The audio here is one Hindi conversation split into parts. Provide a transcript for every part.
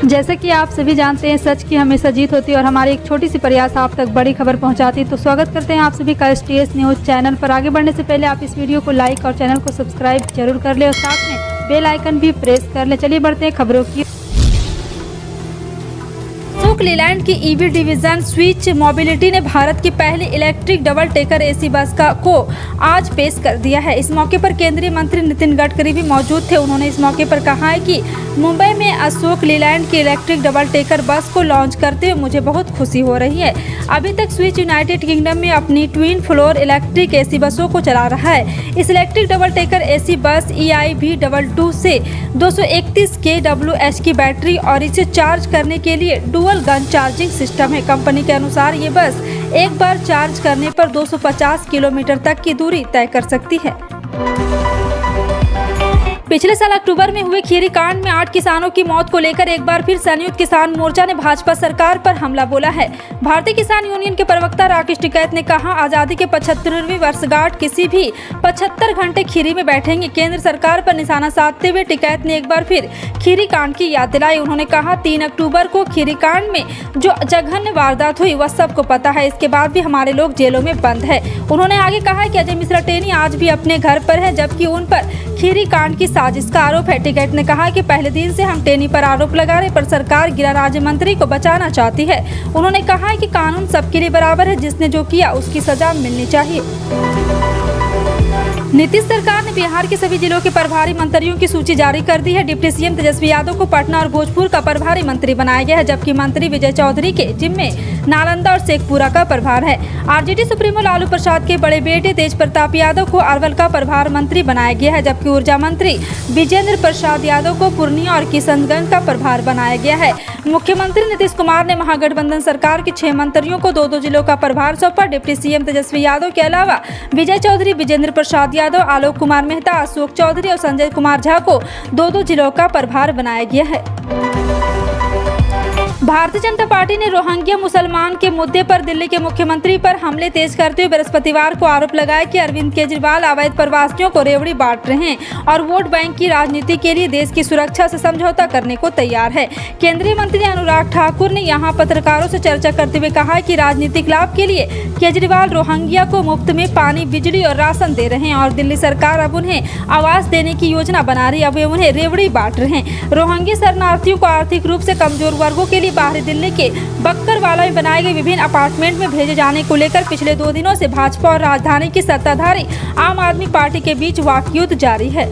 जैसे कि आप सभी जानते हैं, सच की हमेशा जीत होती है और हमारी एक छोटी सी प्रयास आप तक बड़ी खबर पहुंचाती है। तो स्वागत करते हैं आप सभी का STS न्यूज़ चैनल पर। आगे बढ़ने से पहले आप इस वीडियो को लाइक और चैनल को सब्सक्राइब जरूर कर ले और साथ में बेल आइकन भी प्रेस कर ले। चलिए बढ़ते हैं खबरों की। अशोक लीलैंड की EV डिवीजन स्विच मोबिलिटी ने भारत की पहली इलेक्ट्रिक डबल टेकर AC बस को आज पेश कर दिया है। इस मौके पर केंद्रीय मंत्री नितिन गडकरी भी मौजूद थे। उन्होंने इस मौके पर कहा है कि मुंबई में अशोक लीलैंड की इलेक्ट्रिक डबल टेकर बस को लॉन्च करते हुए मुझे बहुत खुशी हो रही है। अभी तक स्विच यूनाइटेड किंगडम में अपनी ट्विन फ्लोर इलेक्ट्रिक AC बसों को चला रहा है। इस इलेक्ट्रिक डबल टेकर AC बस EIV22 से 231 kWh की बैटरी और इसे चार्ज करने के लिए डुअल गन चार्जिंग सिस्टम है। कंपनी के अनुसार ये बस एक बार चार्ज करने पर 250 किलोमीटर तक की दूरी तय कर सकती है। पिछले साल अक्टूबर में हुए खीरी कांड में 8 किसानों की मौत को लेकर एक बार फिर संयुक्त किसान मोर्चा ने भाजपा सरकार पर हमला बोला है। भारतीय किसान यूनियन के प्रवक्ता राकेश टिकैत ने कहा, आजादी के 75वीं वर्षगांठ किसी भी 75 घंटे खीरी में बैठेंगे। केंद्र सरकार पर निशाना साधते हुए टिकैत ने एक बार फिर खीरी कांड की याद दिलाई। उन्होंने कहा, 3 अक्टूबर को खीरी कांड में जो जघन्य वारदात हुई वह सबको पता है। इसके बाद भी हमारे लोग जेलों में बंद है। उन्होंने आगे कहा कि अजय मिश्रा टेनी आज भी अपने घर पर है, जबकि उन पर खीरी कांड की साजिश का आरोप है। टिकैत ने कहा कि पहले दिन से हम टेनी पर आरोप लगाने पर सरकार गिरा राज्य मंत्री को बचाना चाहती है। उन्होंने कहा है कि कानून सबके लिए बराबर है, जिसने जो किया उसकी सजा मिलनी चाहिए। नीतीश सरकार ने बिहार के सभी जिलों के प्रभारी मंत्रियों की सूची जारी कर दी है। डिप्टी CM तेजस्वी यादव को पटना और भोजपुर का प्रभारी मंत्री बनाया गया है, जबकि मंत्री विजय चौधरी के जिम्मे नालंदा और शेखपुरा का प्रभार है। RJD सुप्रीमो लालू प्रसाद के बड़े बेटे तेज प्रताप यादव को अरवल का प्रभार मंत्री बनाया गया है, जबकि ऊर्जा मंत्री विजेंद्र प्रसाद यादव को पूर्णिया और किशनगंज का प्रभार बनाया गया है। मुख्यमंत्री नीतीश कुमार ने महागठबंधन सरकार के 6 मंत्रियों को 2-2 जिलों का प्रभार सौंपा। डिप्टी CM तेजस्वी यादव के अलावा विजय चौधरी, विजेंद्र प्रसाद यादव, आलोक कुमार मेहता, अशोक चौधरी और संजय कुमार झा को 2-2 जिलों का प्रभार बनाया गया है। भारतीय जनता पार्टी ने रोहिंग्या मुसलमान के मुद्दे पर दिल्ली के मुख्यमंत्री पर हमले तेज करते हुए बृहस्पतिवार को आरोप लगाया कि अरविंद केजरीवाल अवैध प्रवासियों को रेवड़ी बांट रहे हैं और वोट बैंक की राजनीति के लिए देश की सुरक्षा से समझौता करने को तैयार है। केंद्रीय मंत्री अनुराग ठाकुर ने यहां पत्रकारों से चर्चा करते हुए कहा कि राजनीतिक लाभ के लिए केजरीवाल रोहिंग्या को मुफ्त में पानी, बिजली और राशन दे रहे हैं और दिल्ली सरकार अब उन्हें आवास देने की योजना बना रही है। अब वे उन्हें रेवड़ी बांट रहे हैं। रोहिंग्या शरणार्थियों को आर्थिक रूप से कमजोर वर्गों के लिए बाहरी दिल्ली के बक्करवाला में बनाए गए विभिन्न अपार्टमेंट में भेजे जाने को लेकर पिछले 2 दिनों से भाजपा और राजधानी की सत्ताधारी आम आदमी पार्टी के बीच वाकयुद्ध जारी है।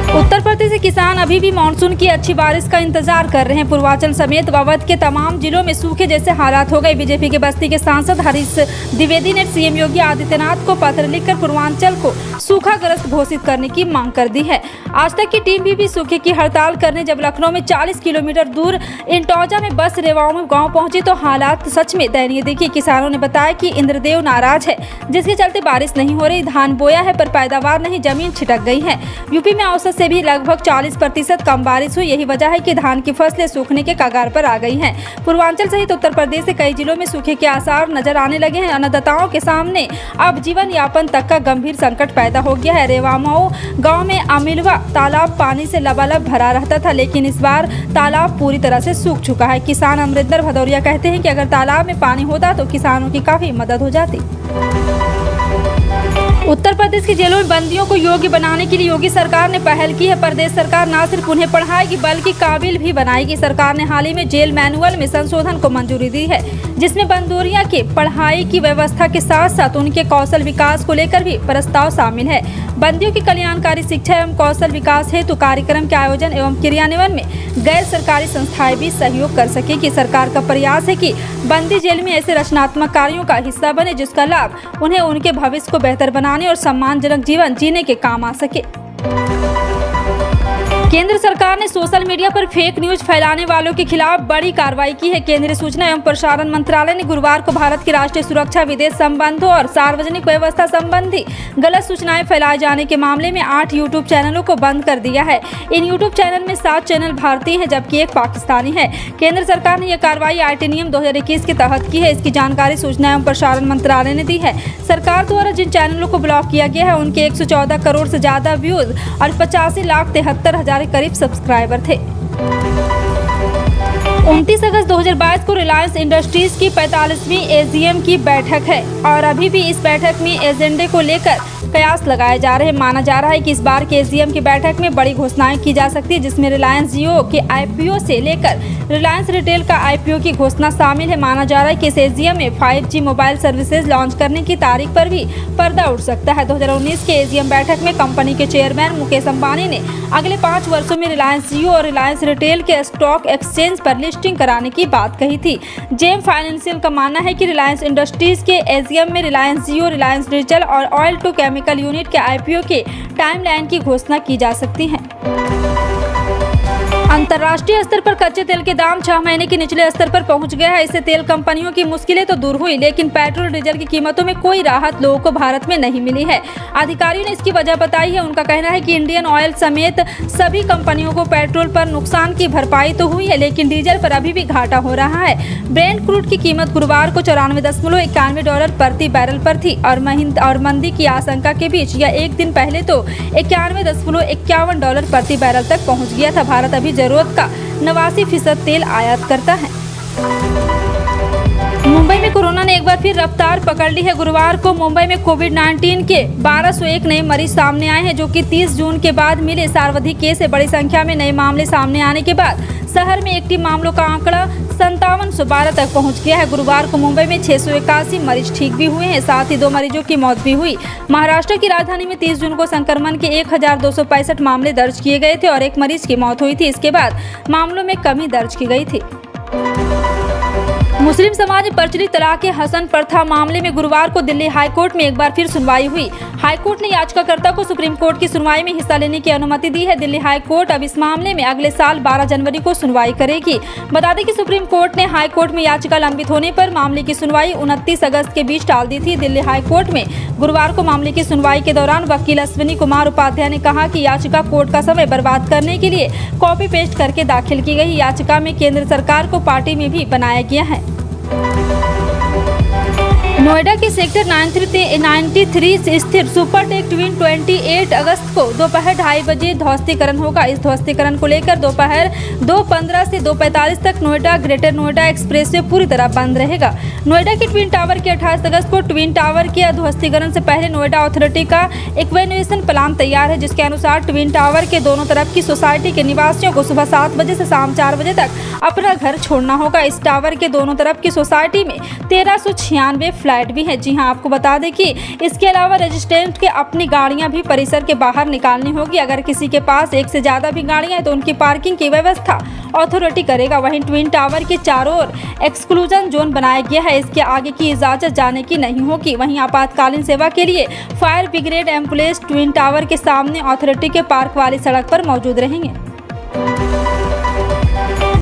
उत्तर प्रदेश के किसान अभी भी मानसून की अच्छी बारिश का इंतजार कर रहे हैं। पूर्वांचल समेत अवध के तमाम जिलों में सूखे जैसे हालात हो गए। बीजेपी के बस्ती के सांसद हरीश द्विवेदी ने CM योगी आदित्यनाथ को पत्र लिखकर पूर्वांचल को सूखाग्रस्त घोषित करने की मांग कर दी है। आज तक की टीम भी सूखे की हड़ताल करने जब लखनऊ में 40 किलोमीटर दूर इंटौजा में बस रेवाओं में गाँव पहुंची तो हालात सच में दयनीय दिखे। किसानों ने बताया कि इंद्रदेव नाराज है, जिसके चलते बारिश नहीं हो रही। धान बोया है पर पैदावार नहीं, जमीन छिटक गई है। यूपी में औसत से भी लगभग 40% कम बारिश हुई। यही वजह है कि धान की फसलें सूखने के कगार पर आ गई हैं। पूर्वांचल सहित उत्तर प्रदेश के कई जिलों में सूखे के आसार नजर आने लगे हैं। अन्नदाताओं के सामने अब जीवन यापन तक का गंभीर संकट पैदा हो गया है। रेवामाओ गांव में अमिलवा तालाब पानी से लबालब भरा रहता था, लेकिन इस बार तालाब पूरी तरह से सूख चुका है। किसान अमरिंदर भदौरिया कहते हैं कि अगर तालाब में पानी होता तो किसानों की काफी मदद हो जाती। उत्तर प्रदेश की जेलों में बंदियों को योग्य बनाने के लिए योगी सरकार ने पहल की है। प्रदेश सरकार न सिर्फ उन्हें पढ़ाएगी बल्कि काबिल भी बनाएगी। सरकार ने हाल ही में जेल मैनुअल में संशोधन को मंजूरी दी है, जिसमें बंदोरिया के पढ़ाई की व्यवस्था के साथ साथ उनके कौशल विकास को लेकर भी प्रस्ताव शामिल है। बंदियों की कल्याणकारी शिक्षा एवं कौशल विकास हेतु कार्यक्रम के आयोजन एवं क्रियान्वयन में गैर सरकारी संस्थाएं भी सहयोग कर सकेगी। सरकार का प्रयास है कि बंदी जेल में ऐसे रचनात्मक कार्यों का हिस्सा बने जिसका लाभ उन्हें उनके भविष्य को बेहतर बनाने और सम्मानजनक जीवन जीने के काम आ सके। केंद्र सरकार ने सोशल मीडिया पर फेक न्यूज फैलाने वालों के खिलाफ बड़ी कार्रवाई की है। केंद्रीय सूचना एवं प्रसारण मंत्रालय ने गुरुवार को भारत की राष्ट्रीय सुरक्षा, विदेश संबंधों और सार्वजनिक व्यवस्था संबंधी गलत सूचनाएं फैलाए जाने के मामले में 8 यूट्यूब चैनलों को बंद कर दिया है। इन यूट्यूब चैनल में 7 चैनल भारतीय हैं जबकि 1 पाकिस्तानी है। केंद्र सरकार ने यह कार्रवाई IT नियम 2021 के तहत की है। इसकी जानकारी सूचना एवं प्रसारण मंत्रालय ने दी है। सरकार द्वारा जिन चैनलों को ब्लॉक किया गया है उनके 114 करोड़ से ज्यादा व्यूज और 85,73,000 करीब सब्सक्राइबर थे। 29 अगस्त 2022 को रिलायंस इंडस्ट्रीज की 45वीं एजीएम की बैठक है और अभी भी इस बैठक में एजेंडे को लेकर कयास लगाए जा रहे हैं। माना जा रहा है कि इस बार के एजीएम की बैठक में बड़ी घोषणाएं की जा सकती है, जिसमें रिलायंस जियो के आईपीओ से लेकर रिलायंस रिटेल का आईपीओ की घोषणा शामिल है। माना जा रहा है कि इस एजीएम में 5G मोबाइल सर्विसेज लॉन्च करने की तारीख पर भी पर्दा उठ सकता है। 2019 के एजीएम बैठक में कंपनी के चेयरमैन मुकेश अंबानी ने अगले 5 वर्षों में रिलायंस जियो और रिलायंस रिटेल के स्टॉक एक्सचेंज पर लिस्टिंग कराने की बात कही थी। जेम फाइनेंशियल का मानना है कि रिलायंस इंडस्ट्रीज के एजीएम में रिलायंस जियो, रिलायंस डिजिटल और ऑयल टू केमिकल यूनिट के आईपीओ के टाइमलाइन की घोषणा की जा सकती है। अंतर्राष्ट्रीय स्तर पर कच्चे तेल के दाम 6 महीने के निचले स्तर पर पहुंच गया है। इससे तेल कंपनियों की मुश्किलें तो दूर हुई, लेकिन पेट्रोल डीजल की कीमतों में कोई राहत लोगों को भारत में नहीं मिली है। अधिकारियों ने इसकी वजह बताई है। उनका कहना है कि इंडियन ऑयल समेत सभी कंपनियों को पेट्रोल पर नुकसान की भरपाई तो हुई है, लेकिन डीजल पर अभी भी घाटा हो रहा है। ब्रेंट क्रूड की कीमत गुरुवार को $94.91 प्रति बैरल पर थी और मंदी की आशंका के बीच यह एक दिन पहले तो $91.51 प्रति बैरल तक पहुँच गया था। भारत अभी जरूरत का 89% तेल आयात करता है। मुंबई में कोरोना ने एक बार फिर रफ्तार पकड़ ली है। गुरुवार को मुंबई में कोविड-19 के 1201 नए मरीज सामने आए हैं, जो कि 30 जून के बाद मिले सर्वाधिक केस है। बड़ी संख्या में नए मामले सामने आने के बाद शहर में एक्टिव मामलों का आंकड़ा 5712 तक पहुंच गया है। गुरुवार को मुंबई में 681 मरीज ठीक भी हुए हैं, साथ ही 2 मरीजों की मौत भी हुई। महाराष्ट्र की राजधानी में 30 जून को संक्रमण के 1265 मामले दर्ज किए गए थे और 1 मरीज की मौत हुई थी। इसके बाद मामलों में कमी दर्ज की गई थी। मुस्लिम समाज में प्रचलित तलाक़े हसन प्रथा मामले में गुरुवार को दिल्ली हाईकोर्ट में एक बार फिर सुनवाई हुई। हाईकोर्ट ने याचिकाकर्ता को सुप्रीम कोर्ट की सुनवाई में हिस्सा लेने की अनुमति दी है। दिल्ली हाईकोर्ट अब इस मामले में अगले साल 12 जनवरी को सुनवाई करेगी। बता दें कि सुप्रीम कोर्ट ने हाईकोर्ट में याचिका लंबित होने पर मामले की सुनवाई 29 अगस्त के बीच टाल दी थी। दिल्ली हाईकोर्ट में गुरुवार को मामले की सुनवाई के दौरान वकील अश्विनी कुमार उपाध्याय ने कहा कि याचिका कोर्ट का समय बर्बाद करने के लिए कॉपी पेस्ट करके दाखिल की गई। याचिका में केंद्र सरकार को पार्टी में भी बनाया गया है। नोएडा के सेक्टर 93 स्थित सुपरटेक ट्विन 28 अगस्त को दोपहर 2:30 बजे ध्वस्तीकरण होगा। इस ध्वस्तीकरण को लेकर दोपहर 2:15 से 2:45 तक नोएडा ग्रेटर नोएडा एक्सप्रेसवे पूरी तरह बंद रहेगा। नोएडा के ट्विन टावर के 28 अगस्त को ट्विन टावर के ध्वस्तीकरण से पहले नोएडा अथॉरिटी का इवैक्यूएशन प्लान तैयार है, जिसके अनुसार ट्विन टावर के दोनों तरफ की सोसाइटी के निवासियों को सुबह 7 बजे से शाम 4 बजे तक अपना घर छोड़ना होगा। इस टावर के दोनों तरफ की सोसाइटी में 1396 फ्लैट भी है। जी हां, आपको बता दें कि इसके अलावा रेजिस्टेंट के अपनी गाड़ियां भी परिसर के बाहर निकालनी होगी। अगर किसी के पास एक से ज्यादा भी गाड़ियां हैं तो उनकी पार्किंग की व्यवस्था अथॉरिटी करेगा। वहीं ट्विन टावर के चारों ओर एक्सक्लूजन जोन बनाया गया है, इसके आगे की इजाजत जाने की नहीं होगी। वहीं आपातकालीन सेवा के लिए fire brigade ambulance twin tower के सामने अथॉरिटी के पार्क वाली सड़क पर मौजूद रहेंगे।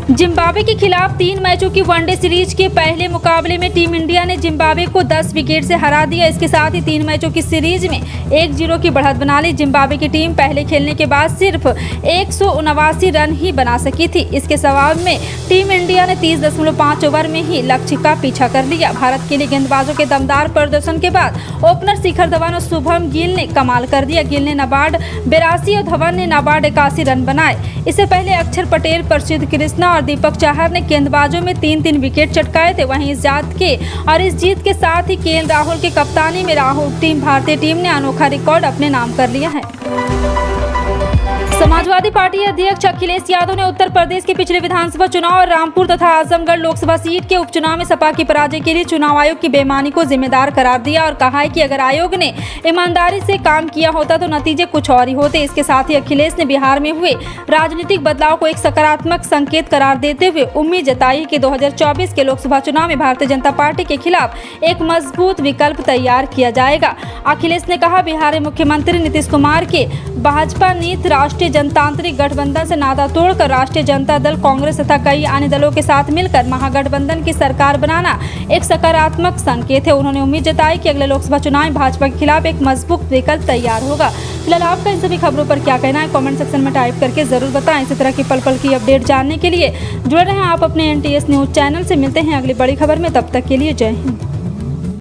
जिम्बाब्वे के खिलाफ 3 मैचों की वनडे सीरीज के पहले मुकाबले में टीम इंडिया ने जिम्बाब्वे को 10 विकेट से हरा दिया। इसके साथ ही 3 मैचों की सीरीज में 1-0 की बढ़त बना ली। जिम्बाब्वे की टीम पहले खेलने के बाद सिर्फ 179 रन ही बना सकी थी। इसके जवाब में टीम इंडिया ने 30.5 ओवर में ही लक्ष्य का पीछा कर लिया। भारत के लिए गेंदबाजों के दमदार प्रदर्शन के बाद ओपनर शिखर धवन और शुभम गिल ने कमाल कर दिया। गिल ने नाबाद 82 और धवन ने नाबाद 81 रन बनाए। इससे पहले अक्षर पटेल, प्रसिद्ध कृष्णा और दीपक चाहर ने गेंदबाजों में 3-3 विकेट चटकाए थे। वहीं इस जीत के साथ ही केएल राहुल की कप्तानी में भारतीय टीम ने अनोखा रिकॉर्ड अपने नाम कर लिया है। समाजवादी पार्टी अध्यक्ष अखिलेश यादव ने उत्तर प्रदेश के पिछले विधानसभा चुनाव और रामपुर तथा आजमगढ़ लोकसभा सीट के उपचुनाव में सपा की पराजय के लिए चुनाव आयोग की बेईमानी को जिम्मेदार करार दिया और कहा है कि अगर आयोग ने ईमानदारी से काम किया होता तो नतीजे कुछ और ही होते। इसके साथ ही अखिलेश ने बिहार में हुए राजनीतिक बदलाव को एक सकारात्मक संकेत करार देते हुए उम्मीद जताई कि 2024 के लोकसभा चुनाव में भारतीय जनता पार्टी के खिलाफ एक मजबूत विकल्प तैयार किया जाएगा। अखिलेश ने कहा, बिहार में मुख्यमंत्री नीतीश कुमार के भाजपा नीति राष्ट्रीय जनतांत्रिक गठबंधन से नाता तोड़कर राष्ट्रीय जनता दल, कांग्रेस तथा कई अन्य दलों के साथ मिलकर महागठबंधन की सरकार बनाना एक सकारात्मक संकेत है। उन्होंने उम्मीद जताई कि अगले लोकसभा चुनाव में भाजपा के खिलाफ एक मजबूत विकल्प तैयार होगा। फिलहाल आपका इन सभी खबरों पर क्या कहना है, कमेंट सेक्शन में टाइप करके जरूर बताएं। इसी तरह की पल पल की अपडेट जानने के लिए जुड़े रहें आप अपने NTS न्यूज चैनल से। मिलते हैं अगली बड़ी खबर में, तब तक के लिए जय हिंद।